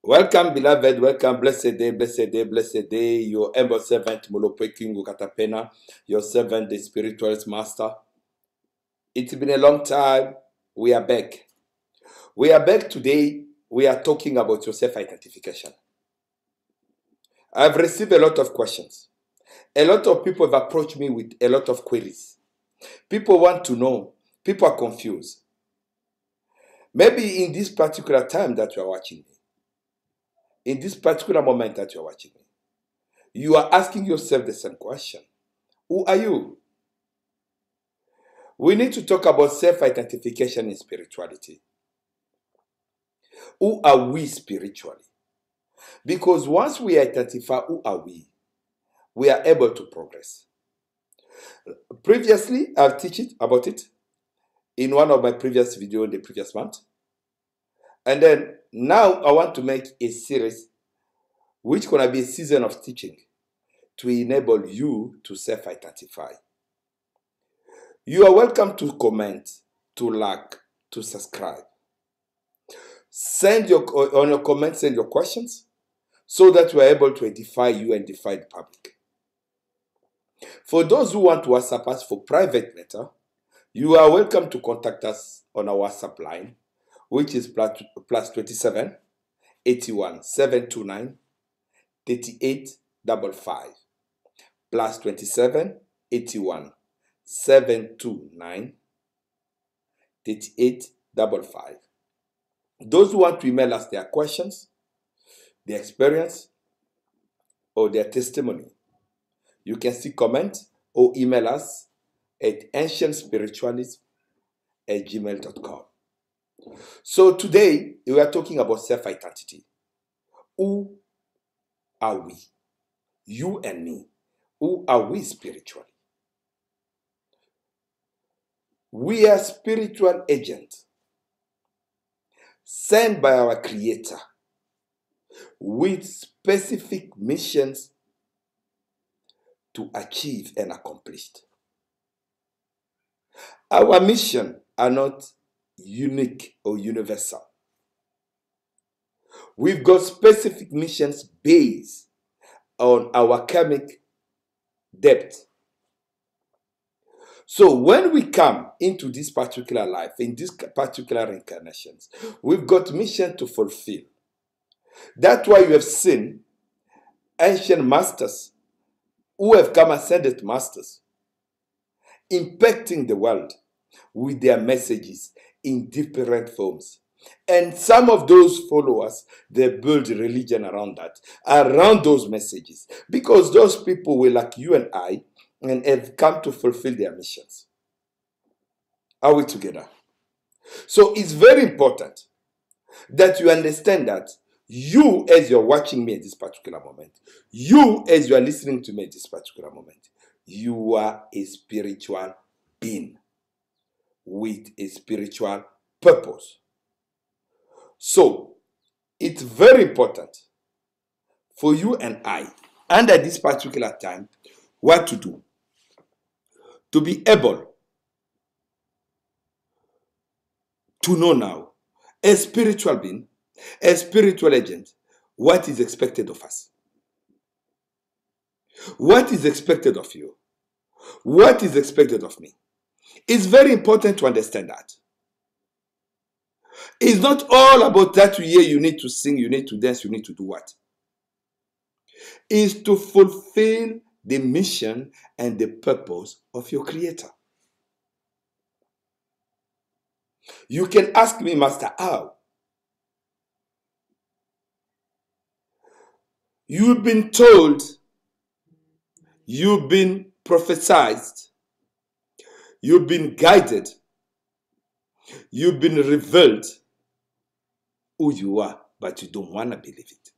Welcome, beloved. Welcome, blessed day, blessed day, blessed day. Your humble servant, Molopeking Ukatapena, your servant, the Spiritualist Master. It's been a long time. We are back. We are back today. We are talking about your self-identification. I've received a lot of questions. A lot of people have approached me with a lot of queries. People want to know. People are confused. Maybe in this particular time that you are watching me, in this particular moment that you are watching me, you are asking yourself the same question. Who are you? We need to talk about self-identification in spirituality. Who are we spiritually? Because once we identify who are we are able to progress. Previously, I've taught about it in one of my previous videos in the previous month. And then now I want to make a series which is going to be a season of teaching to enable you to self-identify. You are welcome to comment, to like, to subscribe. Send your comments, send your questions, so that we are able to edify you and edify the public. For those who want to WhatsApp us for private matter, you are welcome to contact us on our WhatsApp line, which is plus 27 81 729 3855. Plus 27 81 729 3855. Those who want to email us their questions, their experience, or their testimony, you can still comment or email us at ancientspiritualism@gmail.com. So today, we are talking about self-identity. Who are we? You and me. Who are we spiritually? We are spiritual agents sent by our Creator with specific missions to achieve and accomplish. Our missions are not unique or universal. We've got specific missions based on our karmic depth. So when we come into this particular life, in this particular incarnations, we've got mission to fulfill. That's why you have seen ancient masters who have come ascended masters impacting the world with their messages in different forms. And some of those followers, they build religion around that, around those messages, because those people were like you and I and have come to fulfill their missions. Are we together? So it's very important that you understand that you, as you're watching me at this particular moment, you, as you are listening to me at this particular moment, you are a spiritual being with a spiritual purpose. So it's very important for you and I, under this particular time, what to do. To be able to know now, as spiritual being, as spiritual agent, what is expected of us. What is expected of you? What is expected of me? It's very important to understand that. It's not all about that you need to sing, you need to dance, you need to do what? It's to fulfill the mission and the purpose of your Creator. You can ask me, Master, how? You've been told, you've been prophesied, you've been guided, you've been revealed who you are, but you don't want to believe it.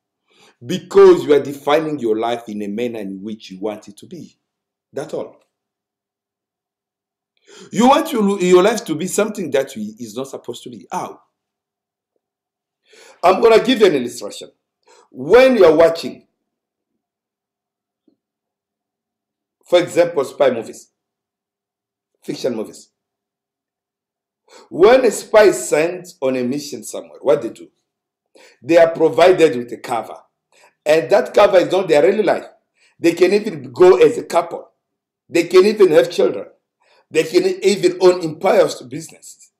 Because you are defining your life in a manner in which you want it to be. That's all. You want your life to be something that is not supposed to be. How? I'm going to give you an illustration. When you are watching, for example, spy movies, fiction movies. When a spy is sent on a mission somewhere, what they do? They are provided with a cover. And that cover is not their real life. They can even go as a couple. They can even have children. They can even own empires to businesses,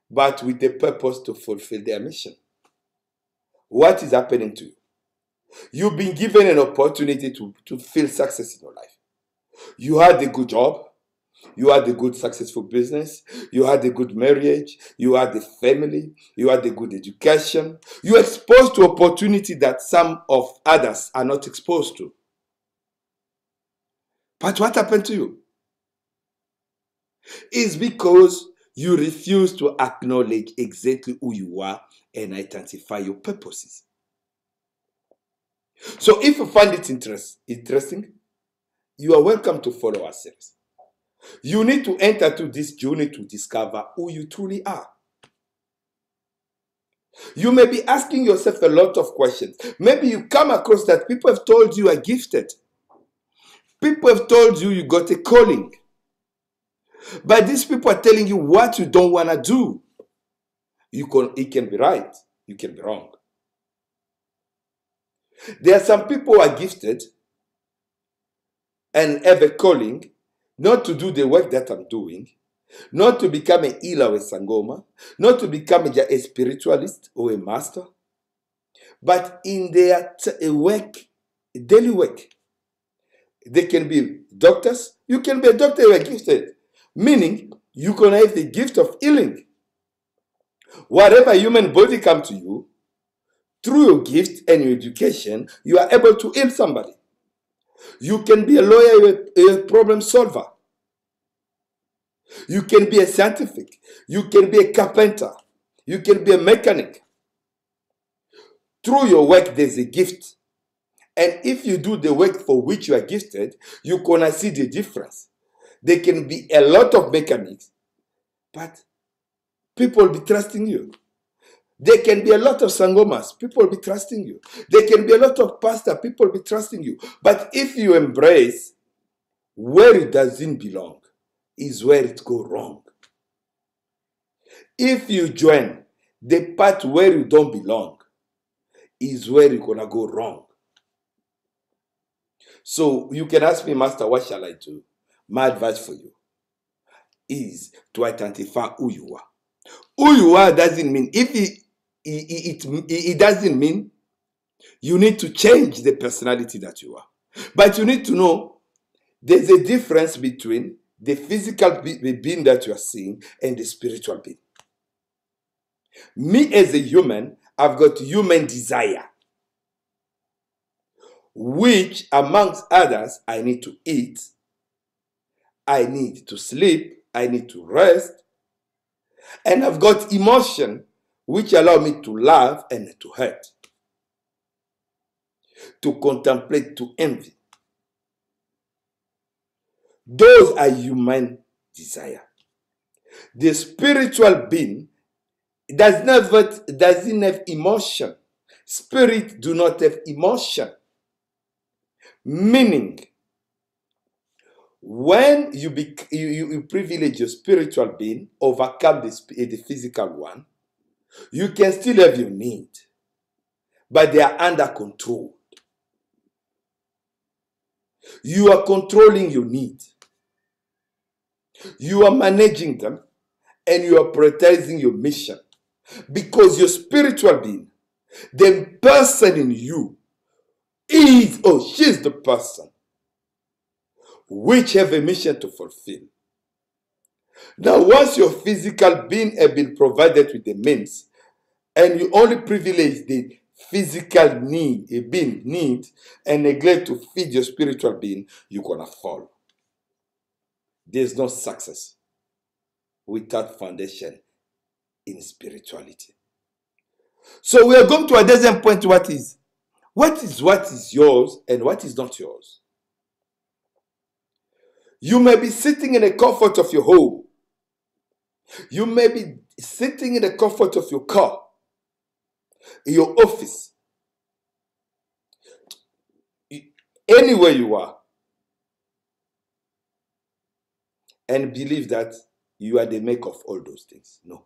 but with the purpose to fulfill their mission. What is happening to you? You've been given an opportunity to feel success in your life. You had a good job. You had a good successful business. You had a good marriage. You had a family. You had a good education. You are exposed to opportunity that some of others are not exposed to. But what happened to you? It's because you refuse to acknowledge exactly who you are and identify your purposes. So if you find it interesting, you are welcome to follow our series. You need to enter to this journey to discover who you truly are. You may be asking yourself a lot of questions. Maybe you come across that people have told you are gifted. People have told you you got a calling. But these people are telling you what you don't want to do. It can be right. You can be wrong. There are some people who are gifted and have a calling not to do the work that I'm doing, not to become a healer or a sangoma, not to become a spiritualist or a master, but in their daily work. They can be doctors. You can be a doctor who are gifted, meaning you can have the gift of healing. Whatever human body comes to you, through your gift and your education, you are able to heal somebody. You can be a lawyer, a problem solver. You can be a scientific. You can be a carpenter. You can be a mechanic. Through your work, there's a gift. And if you do the work for which you are gifted, you're going to see the difference. There can be a lot of mechanics, but people will be trusting you. There can be a lot of sangomas, people will be trusting you. There can be a lot of pastor, people will be trusting you. But if you embrace where it doesn't belong, is where it goes wrong. If you join the part where you don't belong, is where you're going to go wrong. So you can ask me, Master, what shall I do? My advice for you is to identify who you are. Who you are doesn't mean, it doesn't mean you need to change the personality that you are. But you need to know there's a difference between the physical being that you are seeing and the spiritual being. Me as a human, I've got human desire, which amongst others, I need to eat, I need to sleep, I need to rest, and I've got emotion, which allow me to love and to hurt, to contemplate, to envy. Those are human desire. The spiritual being doesn't have emotion. Spirit do not have emotion. Meaning, when you privilege your spiritual being, overcome the physical one, you can still have your need, but they are under control. You are controlling your need. You are managing them, and you are prioritizing your mission. Because your spiritual being, the person in you, is or she is the person which have a mission to fulfill. Now, once your physical being has been provided with the means, and you only privilege the physical need, a being need, and neglect to feed your spiritual being, you're gonna fall. There's no success without foundation in spirituality. So we are going to a dozen point. What is yours and what is not yours? You may be sitting in the comfort of your home. You may be sitting in the comfort of your car, in your office, anywhere you are, and believe that you are the maker of all those things. No.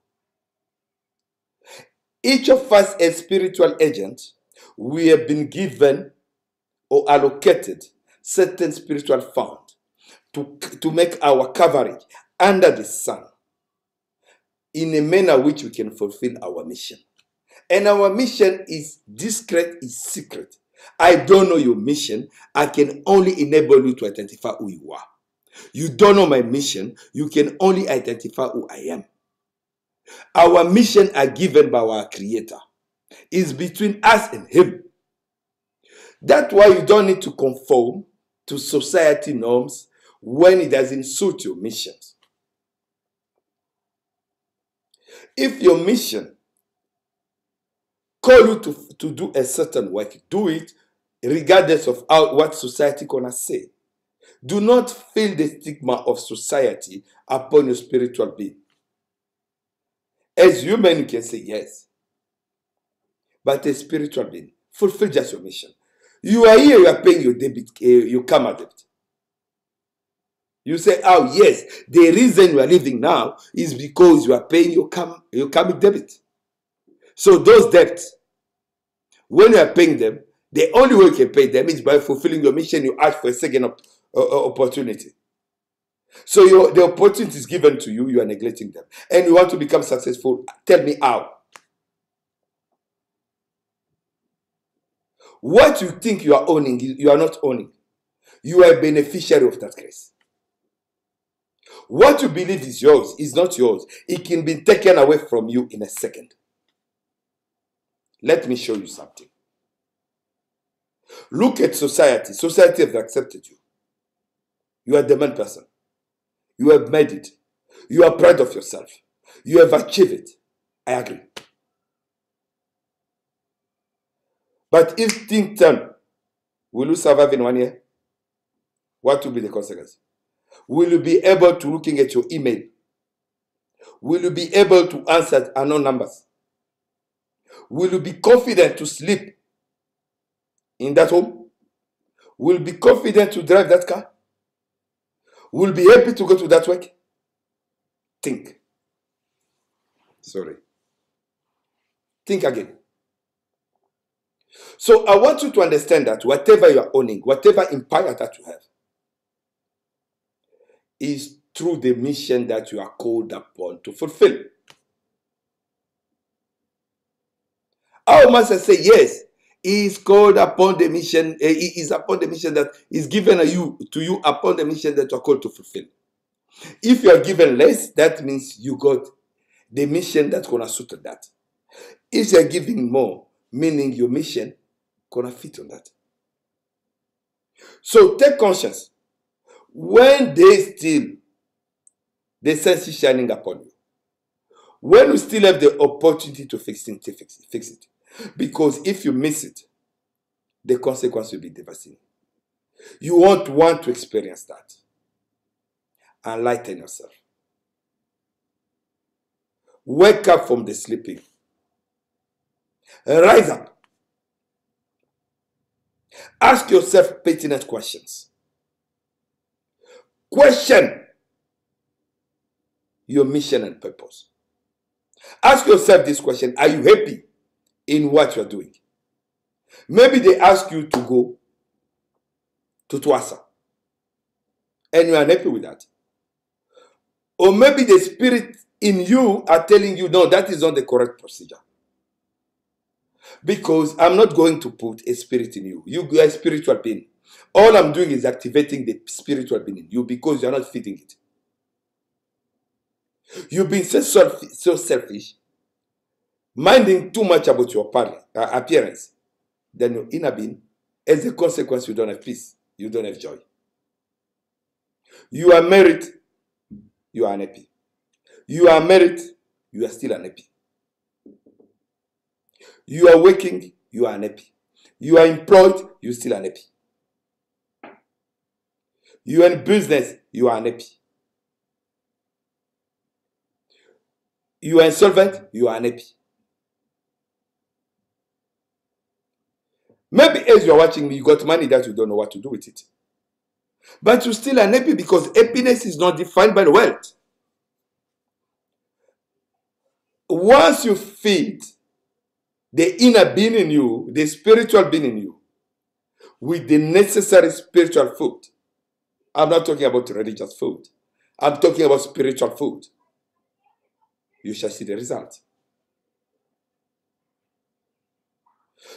Each of us as spiritual agents, we have been given or allocated certain spiritual fund to make our coverage under the sun in a manner which we can fulfill our mission. And our mission is discreet, is secret. I don't know your mission. I can only enable you to identify who you are. You don't know my mission. You can only identify who I am. Our mission are given by our Creator. It's between us and Him. That's why you don't need to conform to society norms when it doesn't suit your missions. If your mission call you to do a certain work, do it regardless of what society gonna say. Do not feel the stigma of society upon your spiritual being. As human, you can say yes. But as spiritual being, fulfill just your mission. You are here, you are paying your debit, your karma debt. You say, oh yes, the reason you are living now is because you are paying your karmic debit. So those debts, when you are paying them, the only way you can pay them is by fulfilling your mission. You ask for a second opportunity. So the opportunity is given to you, you are neglecting them. And you want to become successful, tell me how. What you think you are owning, you are not owning. You are a beneficiary of that grace. What you believe is yours is not yours. It can be taken away from you in a second. Let me show you something. Look at society. Society has accepted you. You are the man person. You have made it. You are proud of yourself. You have achieved it. I agree. But if things turn, will you survive in 1 year? What will be the consequence? Will you be able to looking at your email? Will you be able to answer unknown numbers? Will you be confident to sleep in that home? Will you be confident to drive that car? Will you be happy to go to that work? Think. Sorry. Think again. So I want you to understand that whatever you are owning, whatever empire that you have, is through the mission that you are called upon to fulfill. Our master say, yes, he is called upon the mission, he is upon the mission that is given to you upon the mission that you are called to fulfill. If you are given less, that means you got the mission that's going to suit that. If you are giving more, meaning your mission going to fit on that. So take conscience. When they still, the sense is shining upon you. When you still have the opportunity to fix it. Because if you miss it, the consequence will be devastating. You won't want to experience that. Enlighten yourself. Wake up from the sleeping. Rise up. Ask yourself pertinent questions. Question your mission and purpose. Ask yourself this question: are you happy in what you're doing? Maybe they ask you to go to Twasa and you are happy with that. Or maybe the spirit in you are telling you, no, that is not the correct procedure. Because I'm not going to put a spirit in you. You are a spiritual being. All I'm doing is activating the spiritual being in you because you're not feeding it. You've been so selfish, minding too much about your appearance, then your inner being, as a consequence, you don't have peace. You don't have joy. You are married, you are unhappy. You are married, you are still unhappy. You are working, you are unhappy. You are employed, you are still unhappy. You are in business, you are unhappy. You are insolvent, you are unhappy. Maybe as you are watching me, you got money that you don't know what to do with it. But you're still unhappy because happiness is not defined by the wealth. Once you feed the inner being in you, the spiritual being in you, with the necessary spiritual food. I'm not talking about religious food. I'm talking about spiritual food. You shall see the result.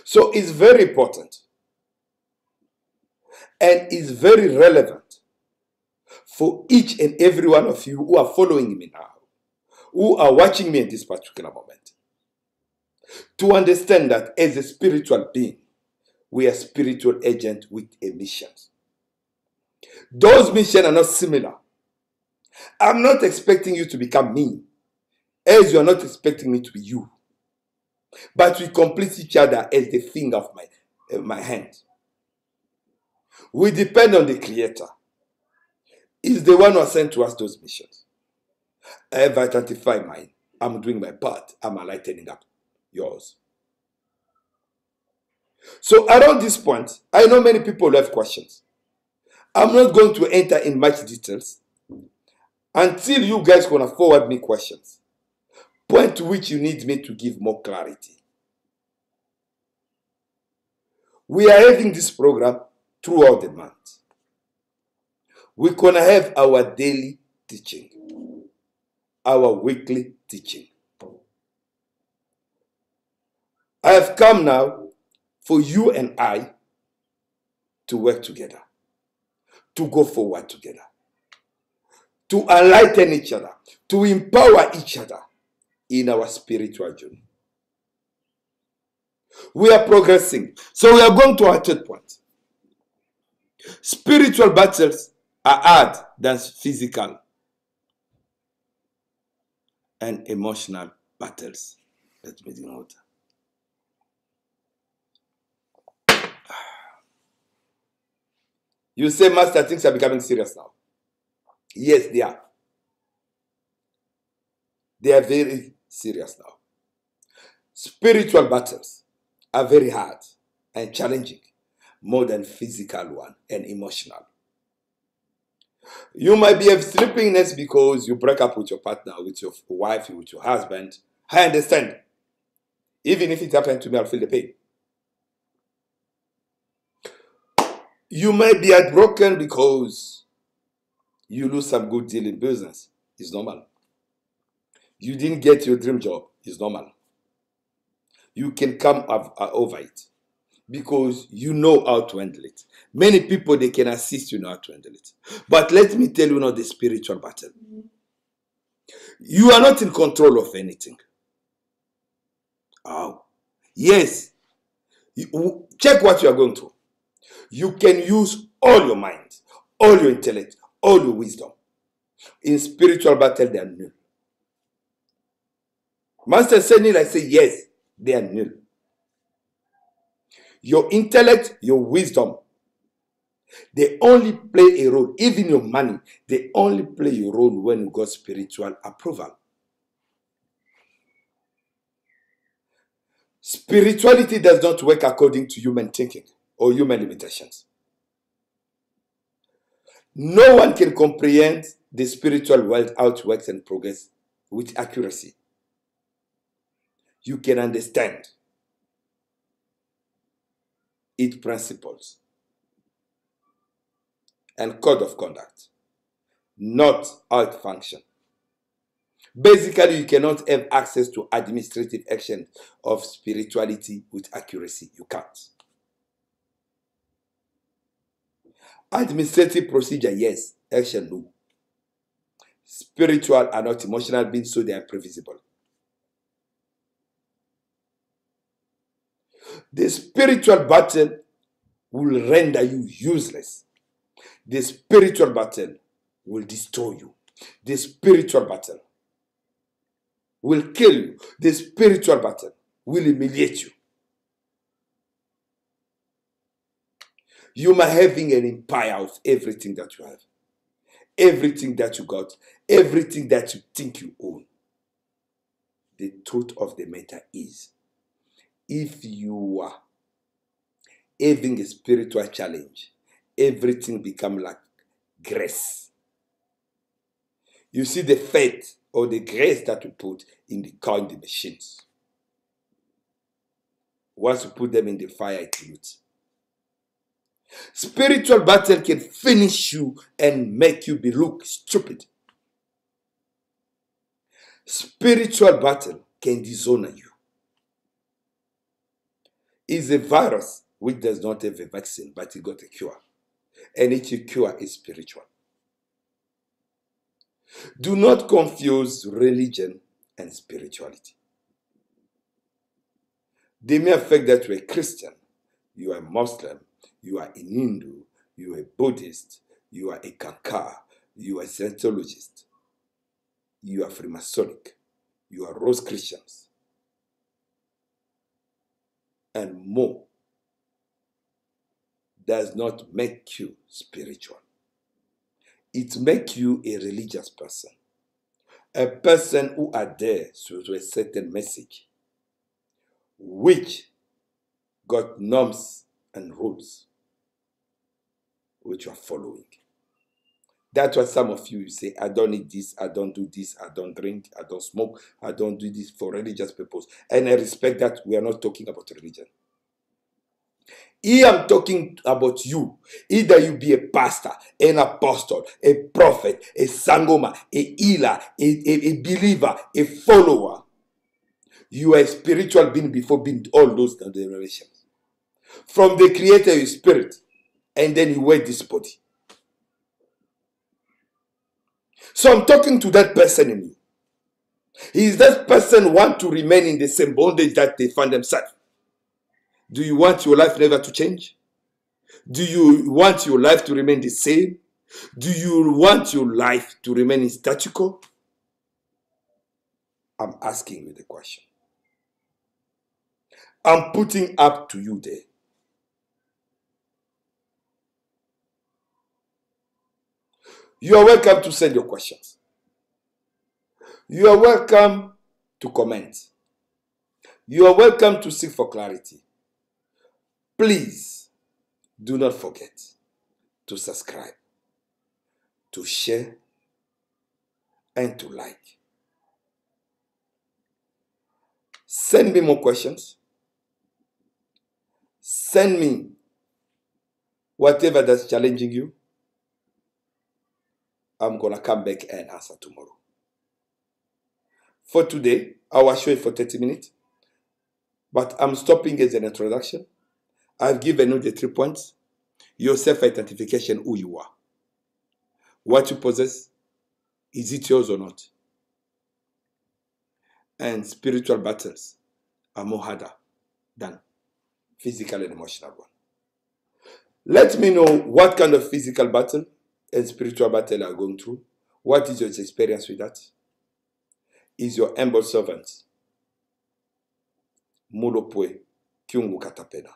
So it's very important and it's very relevant for each and every one of you who are following me now, who are watching me in this particular moment, to understand that as a spiritual being, we are spiritual agents with a mission. Those missions are not similar. I'm not expecting you to become me, as you are not expecting me to be you. But we complete each other as the finger of my hand. We depend on the Creator. He's the one who has sent to us those missions. I have identified mine. I'm doing my part. I'm lightening up yours. So around this point, I know many people have questions. I'm not going to enter in much details until you guys gonna forward me questions, point to which you need me to give more clarity. We are having this program throughout the month. We're gonna have our daily teaching, our weekly teaching. I have come now for you and I to work together, to go forward together, to enlighten each other, to empower each other in our spiritual journey. We are progressing. So we are going to our third point. Spiritual battles are hard than physical and emotional battles. Let me drink water. You say, Master, things are becoming serious now. Yes, they are. They are very serious now. Spiritual battles are very hard and challenging, more than physical one and emotional. You might be have sleepiness because you break up with your partner, with your wife, with your husband. I understand. Even if it happened to me, I'll feel the pain. You might be heartbroken because you lose some good deal in business. It's normal. You didn't get your dream job. It's normal. You can come over it because you know how to handle it. Many people, they can assist you know how to handle it. But let me tell you now the spiritual battle. You are not in control of anything. Oh, yes. Check what you are going through. You can use all your mind, all your intellect, all your wisdom. In spiritual battle, they are nil. Master said nil, I say yes, they are nil. Your intellect, your wisdom, they only play a role. Even your money, they only play a role when you got spiritual approval. Spirituality does not work according to human thinking or human limitations. No one can comprehend the spiritual world, how it works and progress with accuracy. You can understand its principles and code of conduct, not how it functions. Basically, you cannot have access to administrative action of spirituality with accuracy. You can't. Administrative procedure, yes. Action, no. Spiritual are not emotional beings, so they are previsible. The spiritual battle will render you useless. The spiritual battle will destroy you. The spiritual battle will kill you. The spiritual battle will humiliate you. You are having an empire of everything that you have, everything that you got, everything that you think you own. The truth of the matter is, if you are having a spiritual challenge, everything becomes like grace. You see the faith or the grace that we put in the car, in the machines. Once you put them in the fire, it dilutes. Spiritual battle can finish you and make you look stupid. Spiritual battle can dishonor you. It's a virus which does not have a vaccine, but it got a cure. And each cure is spiritual. Do not confuse religion and spirituality. The mere fact that you're a Christian, you are a Muslim, you are a Hindu, you are a Buddhist, you are a Kankar, you are a Scientologist, you are Freemasonic, you are Rose Christians, and more, does not make you spiritual. It makes you a religious person, a person who adheres to a certain message, which got norms and rules which you are following. That's why some of you say, I don't eat this, I don't do this, I don't drink, I don't smoke, I don't do this for religious purpose. And I respect that. We are not talking about religion. Here I'm talking about you. Either you be a pastor, an apostle, a prophet, a sangoma, a healer, a believer, a follower. You are a spiritual being before being all those generations. From the creator, your spirit, and then you wear this body. So I'm talking to that person in you. Is that person want to remain in the same bondage that they find themselves? Do you want your life never to change? Do you want your life to remain the same? Do you want your life to remain in statu quo? I'm asking you the question. I'm putting up to you there. You are welcome to send your questions. You are welcome to comment. You are welcome to seek for clarity. Please do not forget to subscribe, to share, and to like. Send me more questions. Send me whatever that's challenging you. I'm going to come back and answer tomorrow. For today, I will show you for 30 minutes. But I'm stopping as an introduction. I've given you the 3 points. Your self-identification, who you are. What you possess, is it yours or not? And spiritual battles are more harder than physical and emotional one. Let me know what kind of physical battle and spiritual battle you are going through. What is your experience with that? Is your humble servant, Mulopwe Kyungu Katapena,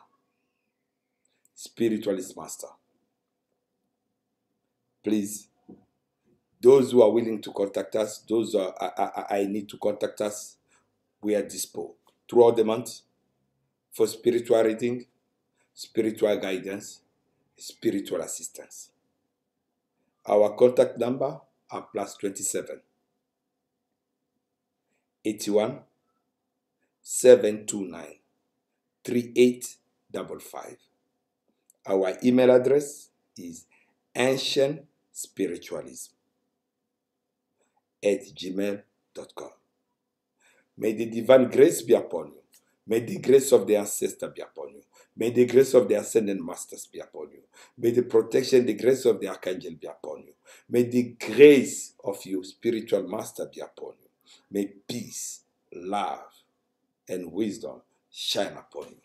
Spiritualist Master. Please, those who are willing to contact us, those who I need to contact us, we are disposed throughout the month for spiritual reading, spiritual guidance, spiritual assistance. Our contact number are +27 81 729 3855. Our email address is ancientspiritualism@gmail.com. May the divine grace be upon you. May the grace of the ancestor be upon you. May the grace of the ascended masters be upon you. May the protection, the grace of the archangel be upon you. May the grace of your spiritual master be upon you. May peace, love, and wisdom shine upon you.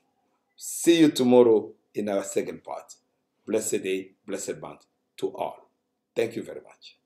See you tomorrow in our second part. Blessed day, blessed month to all. Thank you very much.